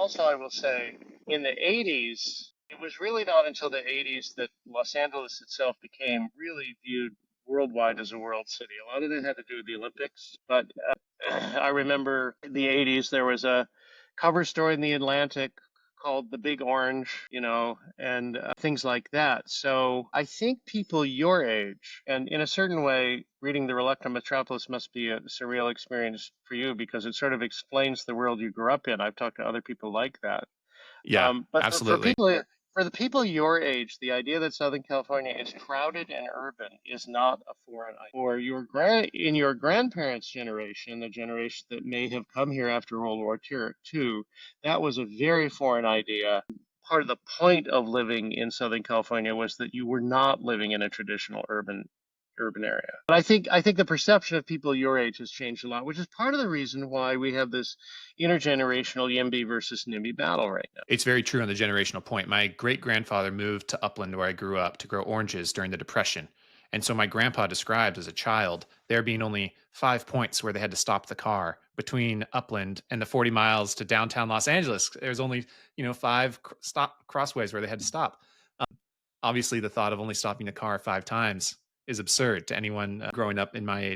Also, I will say, in the 80s, it was really not until the 80s that Los Angeles itself became really viewed worldwide as a world city. A lot of it had to do with the Olympics, but I remember in the 80s there was a cover story in the Atlantic called The Big Orange, and things like that. So I think people your age, and in a certain way, reading The Reluctant Metropolis must be a surreal experience for you because it sort of explains the world you grew up in. I've talked to other people like that. Yeah, But absolutely. for the people your age, the idea that Southern California is crowded and urban is not a foreign idea. For in your grandparents' generation, the generation that may have come here after World War II, that was a very foreign idea. Part of the point of living in Southern California was that you were not living in a traditional urban area. But I think the perception of people your age has changed a lot, which is part of the reason why we have this intergenerational YIMBY versus NIMBY battle right now. It's very true on the generational point. My great grandfather moved to Upland, where I grew up, to grow oranges during the Depression. And so my grandpa described as a child there being only 5 points where they had to stop the car between Upland and the 40 miles to downtown Los Angeles. There's only, five stop crossways where they had to stop. Obviously, the thought of only stopping the car 5 times is absurd to anyone growing up in my age.